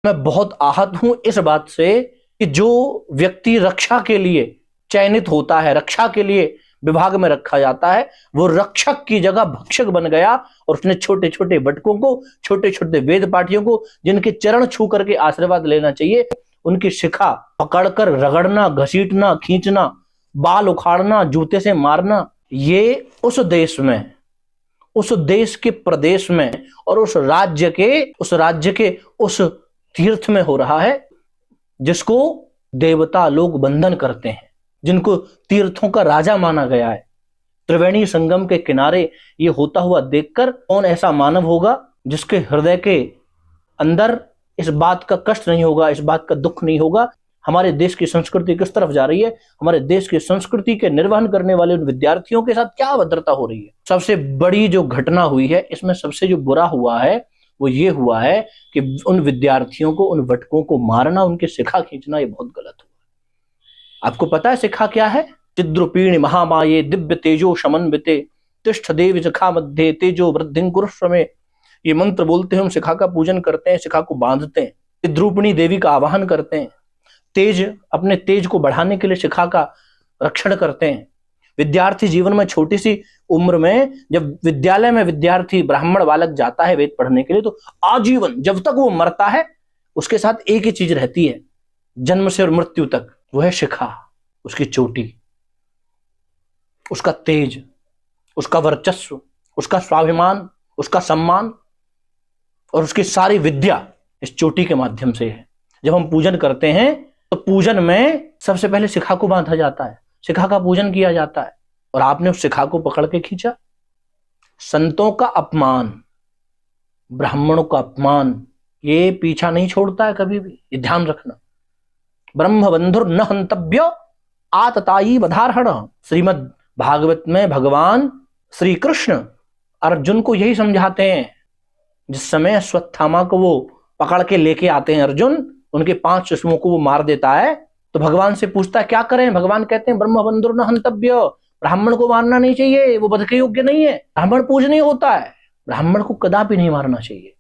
मैं बहुत आहत हूं इस बात से कि जो व्यक्ति रक्षा के लिए चयनित होता है, रक्षा के लिए विभाग में रखा जाता है, वो रक्षक की जगह भक्षक बन गया और उसने छोटे छोटे बटकों को, छोटे छोटे वेद पाठियों को, जिनके चरण छू करके आशीर्वाद लेना चाहिए, उनकी शिखा पकड़कर रगड़ना, घसीटना, खींचना, बाल उखाड़ना, जूते से मारना, ये उस देश में, उस देश के प्रदेश में और उस राज्य के उस तीर्थ में हो रहा है जिसको देवता लोग वंदन करते हैं, जिनको तीर्थों का राजा माना गया है। त्रिवेणी संगम के किनारे ये होता हुआ देखकर कौन ऐसा मानव होगा जिसके हृदय के अंदर इस बात का कष्ट नहीं होगा, इस बात का दुख नहीं होगा। हमारे देश की संस्कृति किस तरफ जा रही है, हमारे देश की संस्कृति के निर्वहन करने वाले उन विद्यार्थियों के साथ क्या अभद्रता हो रही है। सबसे बड़ी जो घटना हुई है, इसमें सबसे जो बुरा हुआ है वो ये हुआ है कि उन विद्यार्थियों को, उन वटकों को मारना, उनकी शिखा खींचना, ये बहुत गलत हुआ। आपको पता है शिखा क्या है? चिद्रुपीण महामाये दिव्य तेजो समन्विते तिष्ठ देव शिखा मध्य तेजो वृद्धिं कुरुष्व में। ये मंत्र बोलते हैं, हम शिखा का पूजन करते हैं, शिखा को बांधते हैं, चिद्रूपिणी देवी का आवाहन करते हैं, तेज, अपने तेज को बढ़ाने के लिए शिखा का रक्षण करते हैं। विद्यार्थी जीवन में छोटी सी उम्र में जब विद्यालय में विद्यार्थी ब्राह्मण बालक जाता है वेद पढ़ने के लिए, तो आजीवन जब तक वो मरता है उसके साथ एक ही चीज रहती है, जन्म से और मृत्यु तक, वो है शिखा, उसकी चोटी, उसका तेज, उसका वर्चस्व, उसका स्वाभिमान, उसका सम्मान और उसकी सारी विद्या इस चोटी के माध्यम से है। जब हम पूजन करते हैं तो पूजन में सबसे पहले शिखा को बांधा जाता है, शिखा का पूजन किया जाता है, और आपने उस शिखा को पकड़ के खींचा। संतों का अपमान, ब्राह्मणों का अपमान, ये पीछा नहीं छोड़ता है कभी भी, ये ध्यान रखना। ब्रह्म बंधुर न हंतव्य आतताई वधारहण। श्रीमद् भागवत में भगवान श्री कृष्ण अर्जुन को यही समझाते हैं। जिस समय अश्वत्थामा को वो पकड़ के लेके आते हैं अर्जुन, उनके 5 शिशुओं को वो मार देता है, तो भगवान से पूछता है क्या करें? भगवान कहते हैं ब्रह्म बंधुर न हंतव्य, ब्राह्मण को मारना नहीं चाहिए, वो वध के योग्य नहीं है, ब्राह्मण पूजनीय होता है, ब्राह्मण को कदापि नहीं मारना चाहिए।